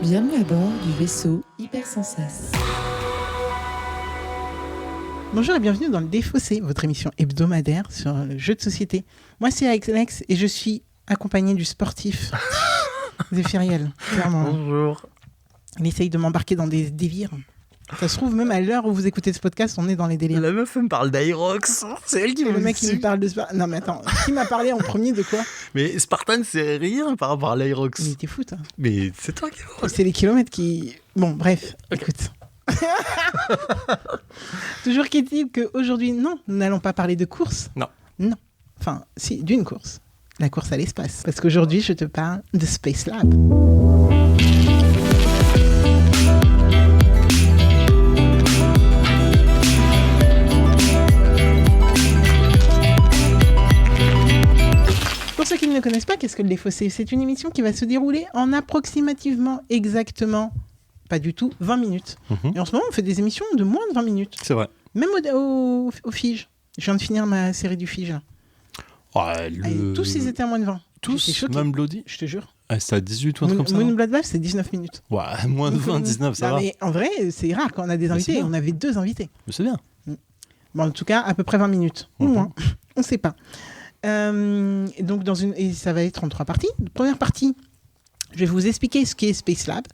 Bienvenue à bord du vaisseau Hypersensas. Bonjour et bienvenue dans le Défaussé, votre émission hebdomadaire sur le jeu de société. Moi c'est Alex et je suis accompagné du sportif Zéphiriel, clairement. Bonjour. Il essaye de m'embarquer dans des délires. Ça se trouve, même à l'heure où vous écoutez ce podcast, on est dans les délires. La meuf me parle d'Aerox. C'est elle qui Et me le mec qui me parle de Spartan. Non mais attends, qui m'a parlé en premier de quoi? Mais Spartan, c'est rien par rapport à l'Aerox. Mais t'es fou, toi. Mais c'est toi qui es C'est les kilomètres qui... Bon, bref, écoute. Toujours qu'est-il qu'aujourd'hui, non, nous n'allons pas parler de course. Non. Non. Enfin, si, d'une course. La course à l'espace. Parce qu'aujourd'hui, je te parle de Space Lab. Pour ceux qui ne le connaissent pas, qu'est-ce que le Défaussé ? C'est une émission qui va se dérouler en approximativement, exactement, pas du tout, 20 minutes. Et en ce moment, on fait des émissions de moins de 20 minutes. C'est vrai. Même au Fige. Je viens de finir ma série du Fige. Là. Ouais, Et tous, ils étaient à moins de 20. Tous, J'étais choqué. même Bloody. Je te jure. Ah, c'est à 18 ou un truc comme ça. Moon Bloodbath, c'est 19 minutes. Ouais, moins de 20, 19, ça Non, va. mais en vrai, c'est rare quand on a des Mais invités. c'est bien. On avait 2 invités. Mais c'est bien. Bon, en tout cas, à peu près 20 minutes. Ou moins. On ne sait pas. Donc, et ça va être en 3 parties. Première partie, je vais vous expliquer ce qu'est Space Lab.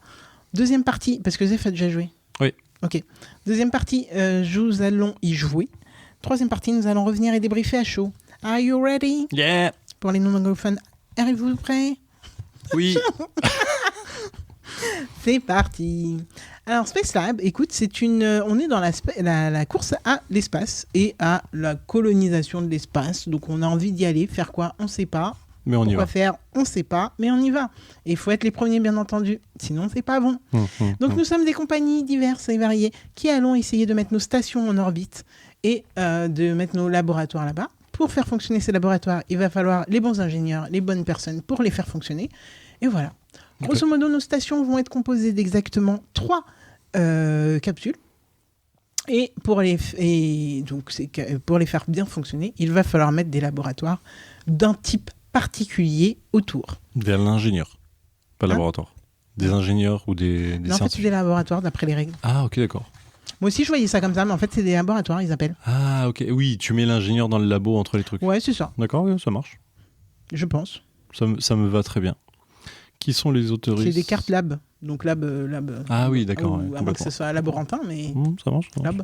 Deuxième partie, parce que Zeph a déjà joué. Oui. Ok. Deuxième partie, nous allons y jouer. Troisième partie, nous allons revenir et débriefer à chaud. Are you ready? Yeah. Pour les non-anglophones, êtes-vous prêts? Oui. C'est parti. Alors Space Lab, écoute, on est dans la course à l'espace et à la colonisation de l'espace. Donc on a envie d'y aller, faire quoi? On ne sait pas. Mais on y Pourquoi va. faire? On ne sait pas, mais on y va. Et il faut être les premiers, bien entendu. Sinon, c'est pas bon. Donc nous sommes des compagnies diverses et variées qui allons essayer de mettre nos stations en orbite et de mettre nos laboratoires là-bas. Pour faire fonctionner ces laboratoires, il va falloir les bons ingénieurs, les bonnes personnes pour les faire fonctionner. Et voilà. Grosso modo, nos stations vont être composées d'exactement 3 capsules. Et pour les faire bien fonctionner, il va falloir mettre des laboratoires d'un type particulier autour. Vers l'ingénieur. Pas laboratoire. Des ingénieurs ou des Non, en fait, c'est scientifiques. des laboratoires d'après les règles. Ah, ok, d'accord. Moi aussi, je voyais ça comme ça, mais en fait, c'est des laboratoires, ils appellent. Ah, ok. Oui, tu mets l'ingénieur dans le labo entre les trucs. Ouais, c'est ça, D'accord, oui, ça marche. je pense. Ça me va très bien. Qui sont les autoristes? C'est des cartes lab. Donc lab. Ah oui, d'accord. ou, ouais, à moins que ce soit laborantin, mais ça marche. Ça marche.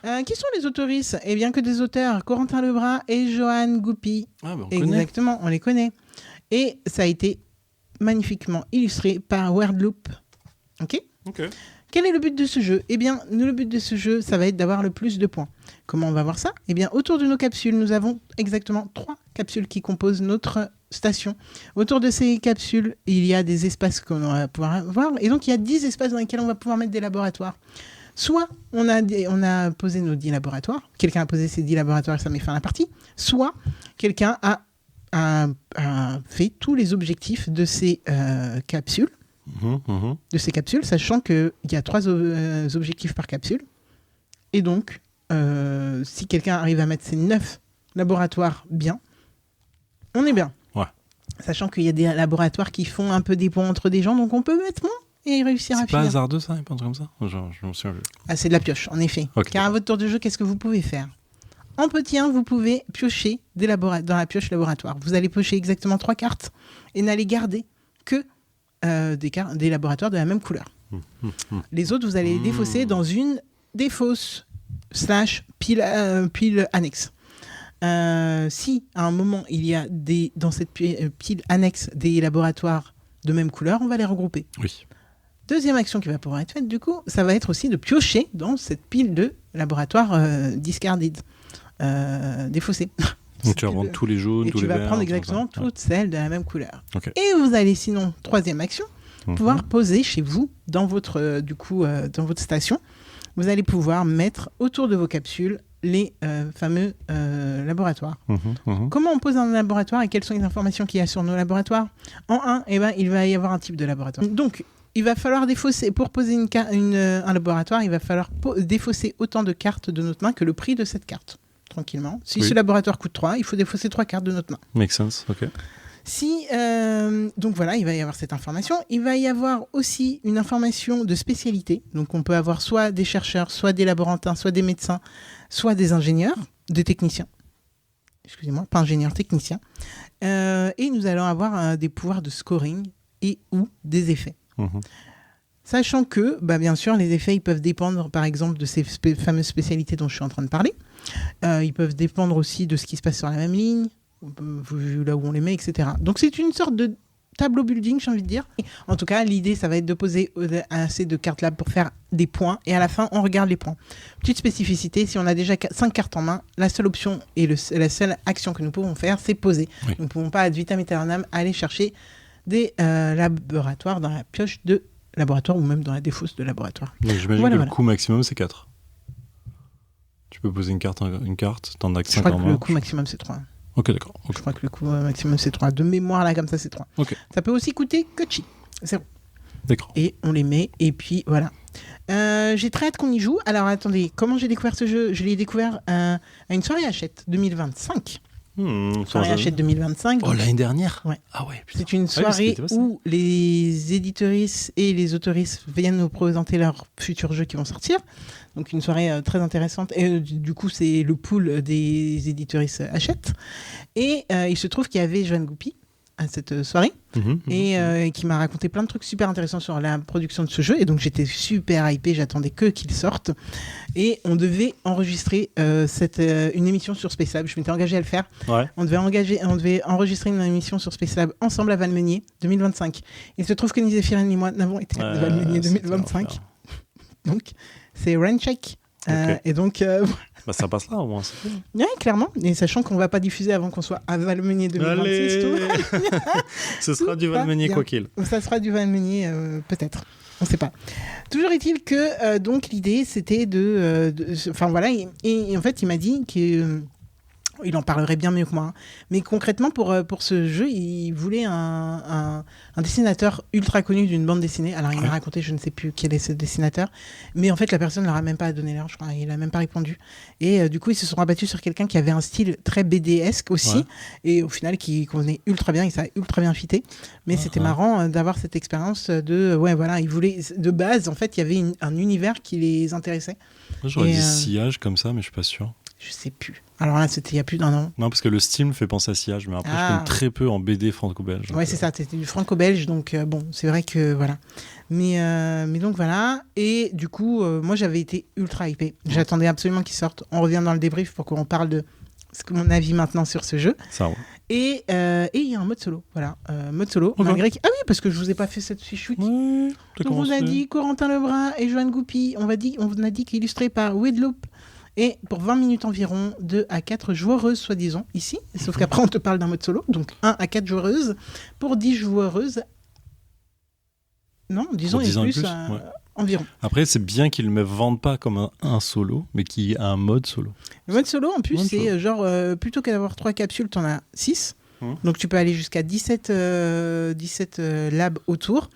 lab. Qui sont les autoristes? Eh bien, que des auteurs, Corentin Lebras et Johan Goupy. Ah, bah, on connaît. Exactement, on les connaît. Et ça a été magnifiquement illustré par Wordloop. Ok. Quel est le but de ce jeu? Eh bien, le but de ce jeu, ça va être d'avoir le plus de points. Comment on va voir ça? Eh bien, autour de nos capsules, nous avons exactement 3 capsules qui composent notre station. Autour de ces capsules, il y a des espaces qu'on va pouvoir voir. Et donc, il y a 10 espaces dans lesquels on va pouvoir mettre des laboratoires. Soit on a posé nos 10 laboratoires, quelqu'un a posé ses 10 laboratoires et ça met fin à la partie, soit quelqu'un a fait tous les objectifs de ces capsules, sachant qu'il y a 3 objectifs par capsule. Et donc, si quelqu'un arrive à mettre ses 9 laboratoires bien, on est bien. Ouais. Sachant qu'il y a des laboratoires qui font un peu des ponts entre des gens, donc on peut mettre moins et réussir à C'est pas finir. hasardeux, ça? Pas un truc comme ça? Genre, je m'en souviens plus. Ah, c'est de la pioche, en effet. Ok, Car à votre tour de jeu, qu'est-ce que vous pouvez faire? En petit 1, vous pouvez piocher dans la pioche laboratoire. Vous allez piocher exactement 3 cartes et n'allez garder que des laboratoires de la même couleur. Les autres, vous allez les défausser dans une défausse / pile annexe. Si à un moment il y a dans cette pile annexe des laboratoires de même couleur, on va les regrouper. Oui. Deuxième action qui va pouvoir être faite, du coup, ça va être aussi de piocher dans cette pile de laboratoires discarded, défaussés. Donc tu vas prendre tous les jaunes, Et tous tu les verts. vas prendre tout ça. exactement toutes celles de la même couleur. Ok. Et vous allez sinon, troisième action, pouvoir poser chez vous, dans votre station, vous allez pouvoir mettre autour de vos capsules les fameux laboratoires. Comment on pose un laboratoire et quelles sont les informations qu'il y a sur nos laboratoires? En 1, il va y avoir un type de laboratoire. Donc, il va falloir défausser, pour poser un laboratoire, il va falloir défausser autant de cartes de notre main que le prix de cette carte, tranquillement. Si ce laboratoire coûte 3, il faut défausser 3 cartes de notre main. Make sense, ok. Donc voilà, il va y avoir cette information. Il va y avoir aussi une information de spécialité. Donc on peut avoir soit des chercheurs, soit des laborantins, soit des médecins, soit des ingénieurs, des techniciens. Excusez-moi, pas ingénieurs, techniciens. Et nous allons avoir des pouvoirs de scoring et ou des effets. Sachant que, bien sûr, les effets, ils peuvent dépendre, par exemple, de ces fameuses spécialités dont je suis en train de parler. Ils peuvent dépendre aussi de ce qui se passe sur la même ligne, là où on les met, etc. Donc, c'est une sorte de tableau building, j'ai envie de dire. En tout cas, l'idée, ça va être de poser assez de cartes lab pour faire des points. Et à la fin, on regarde les points. Petite spécificité, si on a déjà 5 cartes en main, la seule option et la seule action que nous pouvons faire, c'est poser. Oui. Nous ne pouvons pas, ad vitam aeternam, aller chercher des laboratoires dans la pioche de laboratoire ou même dans la défausse de laboratoire. J'imagine que le coût maximum, c'est 4. Tu peux poser une carte, t'en as que 5 en main. Je crois que le coût maximum, c'est 3. Ok, d'accord. Okay. Je crois que le coût maximum, c'est 3. De mémoire, là, comme ça, c'est 3. Okay. Ça peut aussi coûter que chi. 0. D'accord. Et on les met, et puis voilà. J'ai très hâte qu'on y joue. Alors, attendez, comment j'ai découvert ce jeu ? Je l'ai découvert à une soirée Hachette 2025. Soirée Hachette 2025. Oh, l'année dernière ? Ouais. Ah ouais, putain. C'est une soirée où les éditeuristes et les autoristes viennent nous présenter leurs futurs jeux qui vont sortir. Donc une soirée très intéressante. Et du coup, c'est le pool des éditeuristes Hachette. Et il se trouve qu'il y avait Joanne Goupy à cette soirée et qui m'a raconté plein de trucs super intéressants sur la production de ce jeu. Et donc j'étais super hypée, j'attendais qu'il sorte. Et on devait enregistrer une émission sur Space Lab. Je m'étais engagée à le faire. Ouais. On devait enregistrer une émission sur Space Lab ensemble à Valmenier 2025. Il se trouve que Zéphirine et moi n'avons été à Valmenier 2025. Donc c'est Raincheck. Okay. Et donc ça passe là au moins. Oui, clairement. Et sachant qu'on ne va pas diffuser avant qu'on soit à Valmenier 2026. Ce sera du Valmenier quoi qu'il. Ça sera du Valmenier peut-être. On ne sait pas. Toujours est-il que donc l'idée c'était enfin voilà, et en fait il m'a dit que il en parlerait bien mieux que moi. Hein. Mais concrètement, pour ce jeu, il voulait un dessinateur ultra connu d'une bande dessinée. Alors, il m'a raconté, je ne sais plus quel est ce dessinateur. Mais en fait, la personne ne leur a même pas donné l'heure, je crois. Il n'a même pas répondu. Et du coup, ils se sont rabattus sur quelqu'un qui avait un style très BD-esque aussi. Ouais. Et au final, qui convenait ultra bien. Il s'est ultra bien fité. Mais c'était marrant d'avoir cette expérience de... Ouais, voilà, ils voulaient... De base, en fait, il y avait un univers qui les intéressait. Moi, j'aurais dit sillage comme ça, mais je suis pas sûr. Je sais plus. Alors là, c'était il y a plus d'un an. Non, parce que le style me fait penser à Sillage, mais après, je connais très peu en BD franco-belge. Ouais, c'est ça, c'était du franco-belge, donc bon, c'est vrai que voilà. Mais donc voilà, et du coup, moi j'avais été ultra hypée. J'attendais absolument qu'il sorte. On revient dans le débrief pour qu'on parle de mon avis maintenant sur ce jeu. Ça, ouais. Et il y a un mode solo, voilà. Mode solo, malgré que... Ah oui, parce que je vous ai pas fait cette fiche wiki. Ouais, donc on a dit Corentin Lebrun et Joanne Goupy. On a dit qu'illustré par Wedloop. Et pour 20 minutes environ, 2 à 4 joueuses, soi-disant, ici. Sauf qu'après, on te parle d'un mode solo. Donc, 1 à 4 joueuses pour 10 joueuses. Non, disons, et plus, environ. Après, c'est bien qu'ils ne me vendent pas comme un solo, mais qu'il y ait un mode solo. Le mode solo, en plus, c'est genre, plutôt qu'à d'avoir 3 capsules, tu en as 6. Donc, tu peux aller jusqu'à 17 labs autour.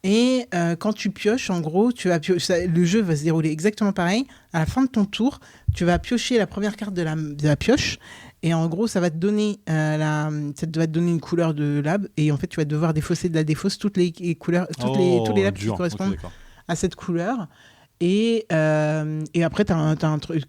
Et quand tu pioches, en gros, le jeu va se dérouler exactement pareil. À la fin de ton tour, tu vas piocher la première carte de la pioche. Et en gros, ça va te donner une couleur de lab. Et en fait, tu vas devoir défausser de la défausse toutes les couleurs, tous les labs qui correspondent à cette couleur. Et après, t'as un truc.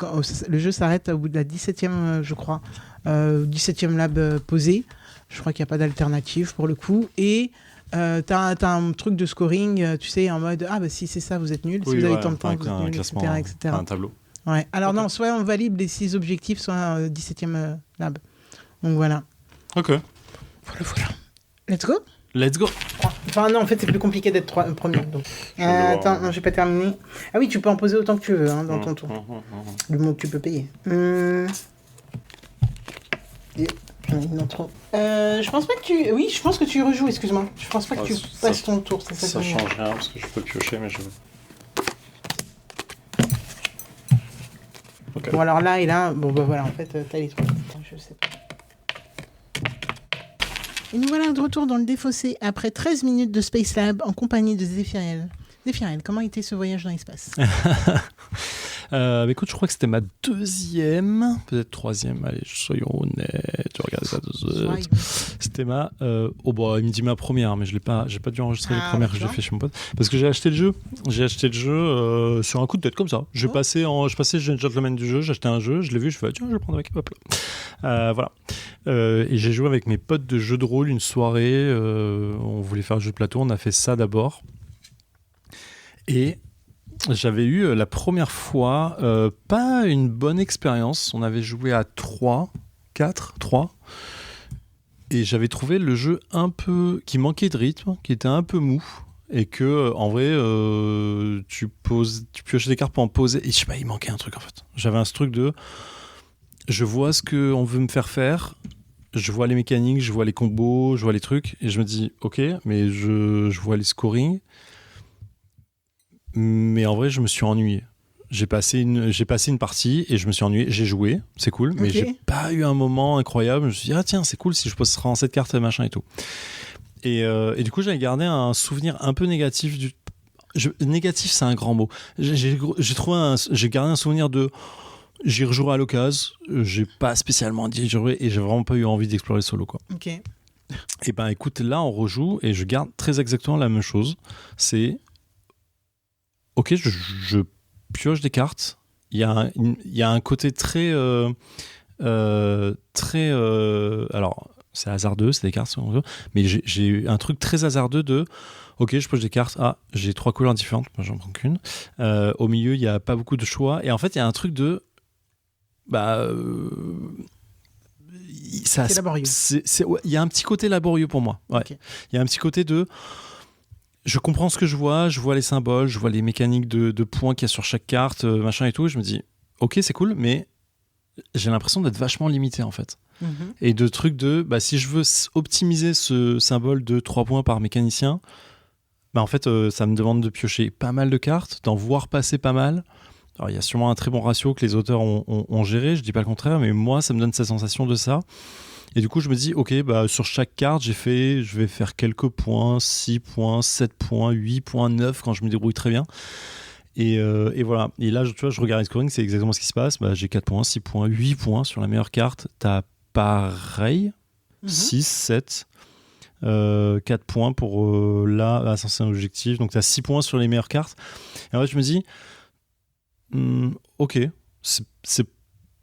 Le jeu s'arrête au bout de la 17e, je crois. 17e lab posé. Je crois qu'il n'y a pas d'alternative pour le coup. Et... t'as un truc de scoring, tu sais, en mode si c'est ça, vous êtes nul. Si vous avez tant de points, vous êtes nul, etc. Un tableau. Ouais. Alors non, soit on valide les 6 objectifs, soit 17e lab. Donc voilà. Ok. Voilà. Let's go. Let's go. Enfin non, en fait c'est plus compliqué d'être premier. Donc. Attends, non, j'ai pas terminé. Ah oui, tu peux en poser autant que tu veux dans ton tour. Le mot que tu peux payer. Non, trop. Je pense pas que tu... Oui, je pense que tu rejoues, excuse-moi. Je pense pas que tu passes ton tour. Ça change rien, parce que je peux piocher, mais je veux. Okay. Bon, alors là et là... Bon, bah voilà, en fait, t'as les trois. Je sais pas. Et nous voilà de retour dans le défaussé après 13 minutes de Space Lab en compagnie de Zéphiriel. Zéphiriel, comment était ce voyage dans l'espace ? Écoute, je crois que c'était ma deuxième, peut-être troisième. Allez, soyons honnêtes. Tu regardes ça 2 heures. C'était ma. il me dit ma première, mais j'ai pas dû enregistrer les premières que j'ai fait chez mon pote. Parce que j'ai acheté le jeu. Sur un coup de tête comme ça. Je passais gentleman du jeu, j'ai acheté un jeu, je l'ai vu, je fais tiens, je vais le prendre avec. Hop là. Voilà. Et j'ai joué avec mes potes de jeu de rôle une soirée. On voulait faire un jeu de plateau, on a fait ça d'abord. Et j'avais eu la première fois pas une bonne expérience. On avait joué à 3. Et j'avais trouvé le jeu un peu... qui manquait de rythme, qui était un peu mou. Et que, en vrai, tu piochais des cartes pour en poser. Et je sais pas, il manquait un truc en fait. J'avais ce truc de... Je vois ce qu'on veut me faire. Je vois les mécaniques, je vois les combos, je vois les trucs. Et je me dis, ok, mais je vois les scorings. Mais en vrai, je me suis ennuyé. J'ai passé une partie et je me suis ennuyé. J'ai joué, c'est cool, mais j'ai pas eu un moment incroyable. Je me suis dit, ah tiens, c'est cool si je pose en cette carte, machin et tout. Et du coup, j'avais gardé un souvenir un peu négatif. Négatif, c'est un grand mot. J'ai gardé un souvenir de... J'y rejouerai à l'occasion. J'ai pas spécialement dit j'y rejouerai et j'ai vraiment pas eu envie d'explorer le solo, quoi. Ok. Et ben écoute, là, on rejoue et je garde très exactement la même chose. C'est... Ok, je pioche des cartes. Il y a un côté très... alors, c'est hasardeux, c'est des cartes, mais j'ai un truc très hasardeux de... Ok, je pioche des cartes. Ah, j'ai 3 couleurs différentes. Moi, j'en prends qu'une. Au milieu, il n'y a pas beaucoup de choix. Et en fait, il y a un truc de... c'est laborieux. Il y a un petit côté laborieux pour moi. Ouais. Okay. Il y a un petit côté de... Je comprends ce que je vois les symboles, je vois les mécaniques de points qu'il y a sur chaque carte, machin et tout. Et je me dis, ok, c'est cool, mais j'ai l'impression d'être vachement limité en fait. Mm-hmm. Et de trucs de, si je veux optimiser ce symbole de 3 points par mécanicien, en fait, ça me demande de piocher pas mal de cartes, d'en voir passer pas mal. Alors, il y a sûrement un très bon ratio que les auteurs ont géré, je dis pas le contraire, mais moi, ça me donne cette sensation de ça. Et du coup, je me dis, ok, sur chaque carte, je vais faire quelques points, 6 points, 7 points, 8 points, 9 quand je me débrouille très bien. Et voilà. Et là, tu vois, je regarde le scoring, c'est exactement ce qui se passe. J'ai 4 points, 6 points, 8 points sur la meilleure carte. T'as pareil, 6, 7, 4 points pour là, c'est un objectif. Donc, t'as 6 points sur les meilleures cartes. Et en fait, je me dis, ok,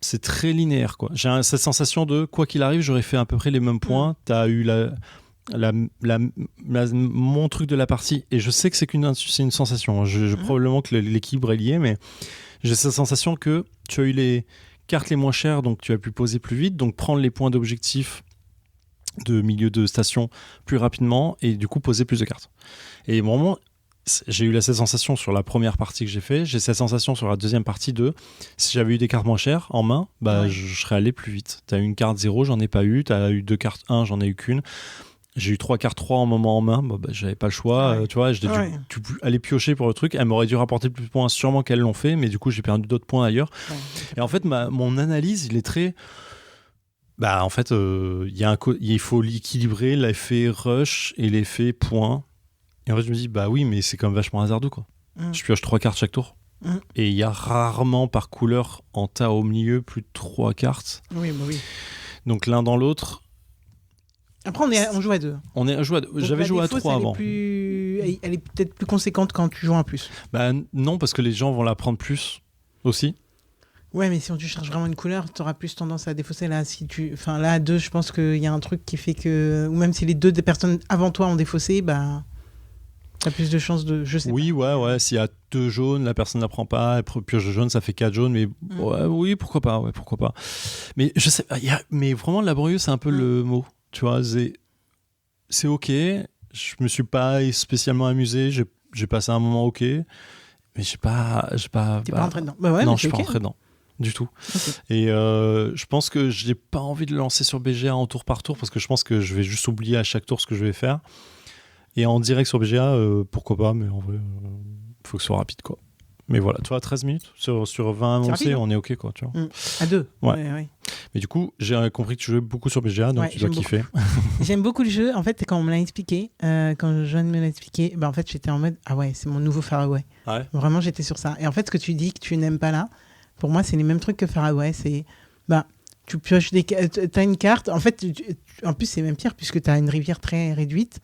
c'est très linéaire, quoi. J'ai cette sensation de quoi qu'il arrive, j'aurais fait à peu près les mêmes points. T'as eu mon truc de la partie, et je sais que c'est une sensation. Probablement que l'équilibre est lié, mais j'ai cette sensation que tu as eu les cartes les moins chères, donc tu as pu poser plus vite, donc prendre les points d'objectif de milieu de station plus rapidement, et du coup poser plus de cartes. Et vraiment, j'ai eu cette sensation sur la première partie que j'ai fait, j'ai cette sensation sur la deuxième partie de si j'avais eu des cartes moins chères en main, je serais allé plus vite. T'as eu une carte 0, j'en ai pas eu, t'as eu 2 cartes 1, j'en ai eu qu'une. J'ai eu 3 cartes 3 en moment en main, j'avais pas le choix, tu vois, j'ai dû aller piocher pour le truc. Elle m'aurait dû rapporter plus de points, sûrement qu'elles l'ont fait, mais du coup j'ai perdu d'autres points ailleurs. Et en fait, mon analyse, il est très... en fait, il faut équilibrer l'effet rush et l'effet point. Et en fait, je me dis, oui, mais c'est quand même vachement hasardeux, quoi. Je pioche 3 cartes chaque tour. Et il y a rarement par couleur en tas au milieu plus de 3 cartes. Oui. Donc l'un dans l'autre. Après, on joue à 2. J'avais joué à 3 avant. Elle est peut-être plus conséquente quand tu joues un plus. Non, parce que les gens vont la prendre plus aussi. Ouais, mais si tu cherches vraiment une couleur, tu auras plus tendance à défausser. Là, là, à 2, je pense qu'il y a un truc qui fait que... Ou même si les 2 des personnes avant toi ont défaussé, t'as plus de chances de... Je sais pas. Ouais. S'il y a 2 jaunes, la personne ne la prend pas. Elle pioche de jaune, ça fait 4 jaunes. Mais oui, pourquoi pas. Mais je sais... mais vraiment, laborieux, c'est un peu le mot. Tu vois, c'est ok. Je me suis pas spécialement amusé. J'ai passé un moment ok. Mais j'ai pas... T'es pas rentré dedans. Non, je suis pas rentré dedans. Du tout. Okay. Et je pense que je n'ai pas envie de le lancer sur BGA en tour par tour parce que je pense que je vais juste oublier à chaque tour ce que je vais faire. Et en direct sur BGA, pourquoi pas, mais en vrai, il faut que ce soit rapide, quoi. Mais voilà, tu vois, 13 minutes sur 20 annoncés, on est OK, quoi, tu vois. À 2. Ouais. Ouais. Mais du coup, j'ai compris que tu jouais beaucoup sur BGA, donc tu dois kiffer. J'aime beaucoup le jeu. En fait, quand on me l'a expliqué, quand Joanne me l'a expliqué, en fait, j'étais en mode ah ouais, c'est mon nouveau Faraway. Ouais. Vraiment, j'étais sur ça. Et en fait, ce que tu dis que tu n'aimes pas là, pour moi, c'est les mêmes trucs que Faraway. C'est tu pioches t'as une carte. En fait, en plus, c'est même pire puisque tu as une rivière très réduite.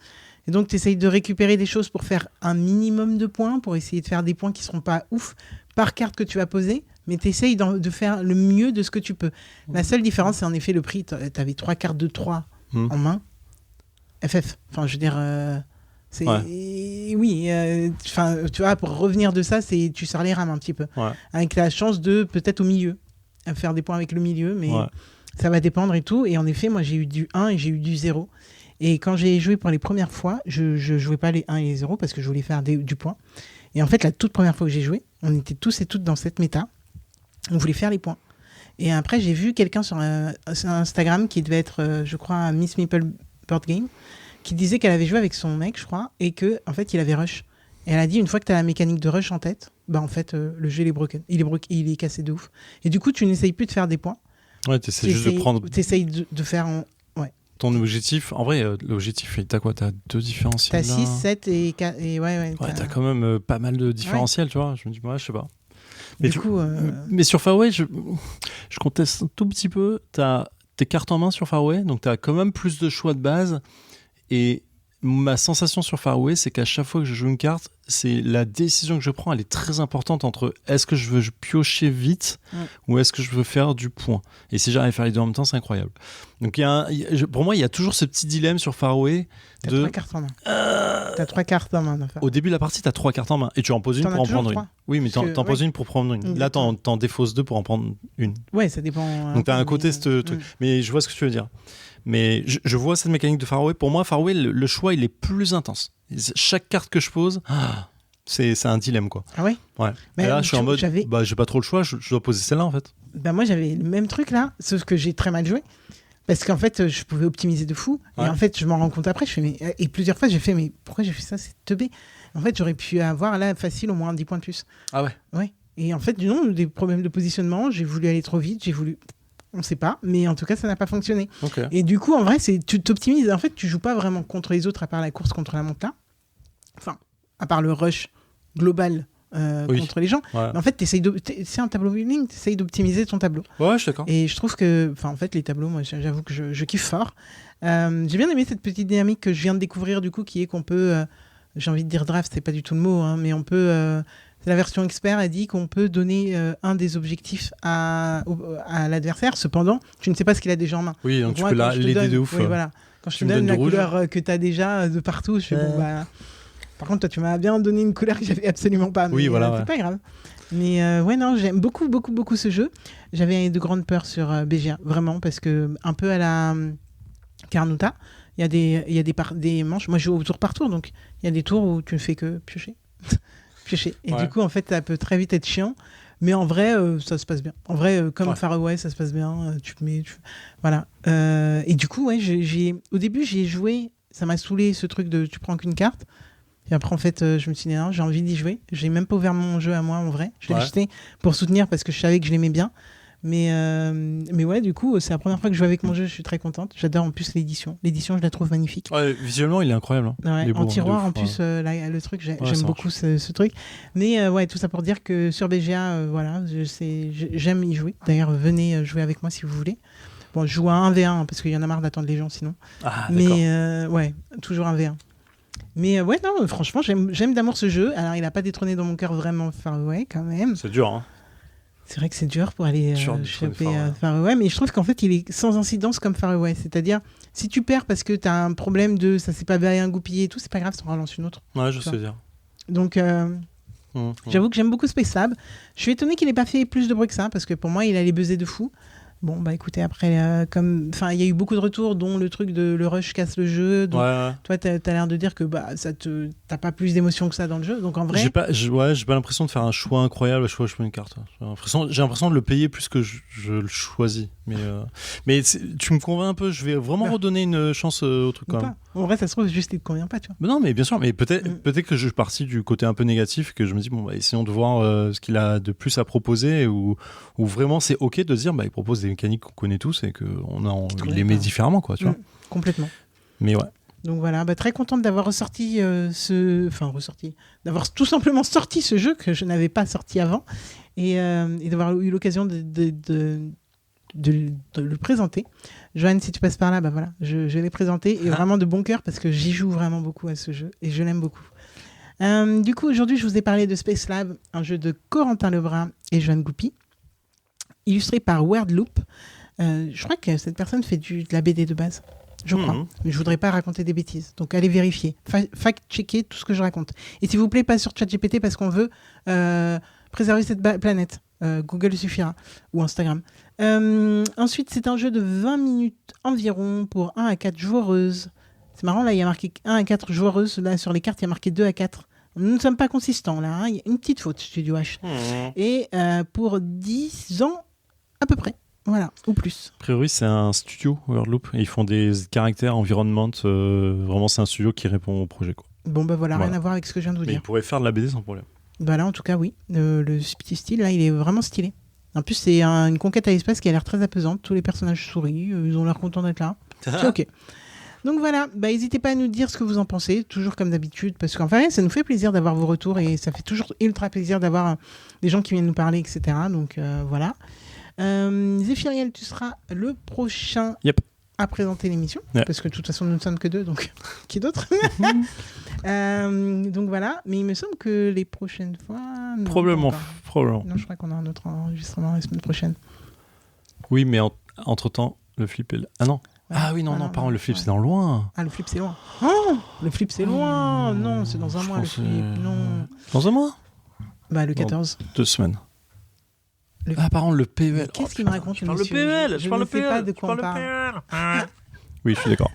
Et donc, tu essayes de récupérer des choses pour faire un minimum de points, pour essayer de faire des points qui ne seront pas ouf par carte que tu vas poser, mais tu essayes de faire le mieux de ce que tu peux. La seule différence, c'est en effet le prix. Tu avais 3 cartes de 3 en main. FF. Enfin, je veux dire... Oui, tu vois, pour revenir de ça, tu sors les rames un petit peu. Ouais. Avec la chance de, peut-être au milieu, à faire des points avec le milieu, mais ça va dépendre et tout. Et en effet, moi, j'ai eu du 1 et j'ai eu du 0. Et quand j'ai joué pour les premières fois, je jouais pas les 1 et les 0 parce que je voulais faire du point. Et en fait, la toute première fois que j'ai joué, on était tous et toutes dans cette méta. On voulait faire les points. Et après, j'ai vu quelqu'un sur Instagram qui devait être, je crois, Miss Meeple Board Game, qui disait qu'elle avait joué avec son mec, je crois, et que en fait, il avait rush. Et elle a dit, une fois que tu as la mécanique de rush en tête, en fait, le jeu, il est broken. Il est cassé de ouf. Et du coup, tu n'essayes plus de faire des points. Ouais, tu essaies juste de prendre... Tu essayes de faire... Ton objectif, en vrai, l'objectif, t'as quoi? T'as 2 différentiels? T'as 6, 7 et 4. Et ouais, t'as quand même pas mal de différentiels, tu vois. Je me dis, je sais pas. Mais du coup, mais sur Faraway, je conteste un tout petit peu. T'as tes cartes en main sur Faraway, donc t'as quand même plus de choix de base. Et ma sensation sur Faraway, c'est qu'à chaque fois que je joue une carte, c'est la décision que je prends, elle est très importante entre est-ce que je veux piocher vite ou est-ce que je veux faire du point. Et si j'arrive à faire les deux en même temps, c'est incroyable. Donc pour moi, il y a toujours ce petit dilemme sur Faraway. T'as 3 cartes en main. T'as 3 cartes en main. Au début de la partie, t'as 3 cartes en main et tu en poses une pour en prendre une. Oui, mais t'en poses une pour prendre une. Là, t'en défausses 2 pour en prendre une. Ouais, ça dépend. Donc t'as un côté ce truc. Mais je vois ce que tu veux dire. Mais je vois cette mécanique de Faraway. Pour moi, Faraway, le choix, il est plus intense. Chaque carte que je pose, c'est un dilemme, quoi. Ah ouais? Ouais. Et là, je suis en mode, j'ai pas trop le choix, je dois poser celle-là, en fait. Moi, j'avais le même truc, là, sauf que j'ai très mal joué. Parce qu'en fait, je pouvais optimiser de fou. Ouais. Et en fait, je m'en rends compte après. Et plusieurs fois, j'ai fait, mais pourquoi j'ai fait ça? C'est teubé. En fait, j'aurais pu avoir, là, facile, au moins 10 points de plus. Ah ouais? Ouais. Et en fait, non, des problèmes de positionnement. J'ai voulu aller trop vite. On sait pas, mais en tout cas, ça n'a pas fonctionné. Okay. Et du coup, en vrai, tu t'optimises. En fait, tu joues pas vraiment contre les autres à part la course contre la montagne. Enfin, à part le rush global contre les gens. Ouais. Mais en fait, c'est un tableau building, tu essayes d'optimiser ton tableau. Ouais, je suis d'accord. Et je trouve que, en fait, les tableaux, moi, j'avoue que je kiffe fort. J'ai bien aimé cette petite dynamique que je viens de découvrir, du coup, qui est qu'on peut, j'ai envie de dire draft, c'est pas du tout le mot, hein, mais on peut... la version expert a dit qu'on peut donner un des objectifs à l'adversaire. Cependant, tu ne sais pas ce qu'il a déjà en main. Oui, donc tu peux l'aider de ouf. Oui, voilà. Quand je te donne la couleur que tu as déjà de partout, je fais par contre, toi, tu m'as bien donné une couleur que j'avais absolument pas. Mais, oui, voilà. C'est pas grave. Mais non, j'aime beaucoup, beaucoup, beaucoup ce jeu. J'avais de grandes peurs sur BGA, vraiment, parce que un peu à la Carnota, il y a des manches. Moi, je joue au tour par tour, donc il y a des tours où tu ne fais que piocher. Et du coup, en fait, ça peut très vite être chiant. Mais en vrai, ça se passe bien. En vrai, comme Faraway, ça se passe bien. Voilà. Et du coup, au début, j'ai joué. Ça m'a saoulé ce truc de tu prends qu'une carte. Et après, en fait, je me suis dit, non, j'ai envie d'y jouer. J'ai même pas ouvert mon jeu à moi, en vrai. Je l'ai acheté pour soutenir parce que je savais que je l'aimais bien. Mais ouais, du coup, c'est la première fois que je joue avec mon jeu, je suis très contente. J'adore en plus l'édition. L'édition, je la trouve magnifique. Ouais, visuellement, il est incroyable. Hein. Ouais, en tiroir, en plus, le truc, j'aime beaucoup ce truc. Mais ouais, tout ça pour dire que sur BGA, voilà, j'aime y jouer. D'ailleurs, venez jouer avec moi si vous voulez. Bon, je joue à 1v1 parce qu'il y en a marre d'attendre les gens sinon. Mais ouais, toujours 1v1. Mais ouais, non, franchement, j'aime d'amour ce jeu. Alors, il n'a pas détrôné dans mon cœur vraiment Faraway quand même. C'est dur, hein. C'est vrai que c'est dur pour aller choper Faraway, mais je trouve qu'en fait, il est sans incidence comme Faraway. C'est-à-dire, si tu perds parce que tu as un problème de ça s'est pas bien goupillé et tout, c'est pas grave, ça en relance une autre. Ouais, je sais dire. Donc, j'avoue que j'aime beaucoup Space Lab. Je suis étonné qu'il n'ait pas fait plus de bruit que ça, parce que pour moi, il allait buzzer de fou. Bon, bah écoutez, après, il y a eu beaucoup de retours, dont le truc de le rush casse le jeu. Donc, toi, t'as l'air de dire que t'as pas plus d'émotion que ça dans le jeu. Donc en vrai. J'ai pas l'impression de faire un choix incroyable à choisir une carte. J'ai l'impression de le payer plus que je le choisis. Mais tu me convaincs un peu, je vais vraiment redonner une chance au truc quand même. En vrai, ça se trouve, juste il te convient pas, tu vois. Mais non, mais bien sûr, mais peut-être que je suis parti du côté un peu négatif, que je me dis, bon, bah, essayons de voir ce qu'il a de plus à proposer, ou vraiment c'est ok de se dire, bah, il propose des mécaniques qu'on connaît tous et qu'il les met différemment, quoi, tu vois. Complètement. Mais ouais. Donc voilà, très contente d'avoir d'avoir tout simplement sorti ce jeu que je n'avais pas sorti avant et d'avoir eu l'occasion de le présenter. Joanne, si tu passes par là, bah voilà, je l'ai présenté et vraiment de bon cœur parce que j'y joue vraiment beaucoup à ce jeu et je l'aime beaucoup. Du coup, aujourd'hui, je vous ai parlé de Space Lab, un jeu de Corentin Lebrun et Joanne Goupy, illustré par Word Loop. Je crois que cette personne fait de la BD de base. Je crois. Mais je voudrais pas raconter des bêtises. Donc allez vérifier. Fact-checker tout ce que je raconte. Et s'il vous plaît, pas sur ChatGPT parce qu'on veut préserver cette planète. Google suffira. Ou Instagram. Ensuite, c'est un jeu de 20 minutes environ pour 1 à 4 joueuses. C'est marrant, là, il y a marqué 1 à 4 joueuses. Là, sur les cartes, il y a marqué 2 à 4. Nous ne sommes pas consistants, là. Il y a une petite faute, Studio H. Et pour 10 ans, à peu près. Voilà, ou plus. A priori, c'est un studio, Wordloop. Ils font des caractères, environnement. Vraiment, c'est un studio qui répond au projet, quoi. Bon, voilà, rien à voir avec ce que je viens de vous dire. Mais ils pourraient faire de la BD sans problème. Bah là, en tout cas, oui. Le petit style, là, il est vraiment stylé. En plus, c'est une conquête à l'espace qui a l'air très apaisante. Tous les personnages sourient, ils ont l'air contents d'être là. C'est ok. Donc voilà, n'hésitez pas à nous dire ce que vous en pensez, toujours comme d'habitude, parce qu'en fait, ça nous fait plaisir d'avoir vos retours et ça fait toujours ultra plaisir d'avoir des gens qui viennent nous parler, etc. Donc voilà. Zéphiriel, tu seras le prochain à présenter l'émission, parce que de toute façon, nous ne sommes que deux, donc qui d'autre? Donc voilà, mais il me semble que les prochaines fois... Non, probablement. Non, je crois qu'on a un autre enregistrement la semaine prochaine. Oui, mais entre-temps, le flip est là. Ah non. Ah oui, non, pardon, le flip c'est dans loin. Ah, le flip c'est loin. Oh, le flip c'est loin. Non, c'est dans un mois le flip. Non. Dans un mois? Bah, le 14. Dans 2 semaines. Ah, pardon, le PEL. Qu'est-ce qu'il me raconte, je parle le PEL. Je parle le PEL. Pas de quoi on parle. Oui, je suis d'accord.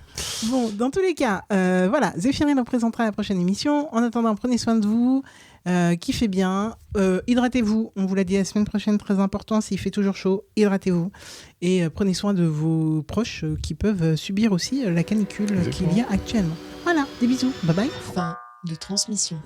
Bon, dans tous les cas, voilà, Zéphirine nous présentera la prochaine émission. En attendant, prenez soin de vous, kiffez bien, hydratez-vous. On vous l'a dit la semaine prochaine, très important, s'il fait toujours chaud, hydratez-vous. Et prenez soin de vos proches qui peuvent subir aussi la canicule qu'il y a actuellement. Voilà, des bisous, bye bye. Fin de transmission.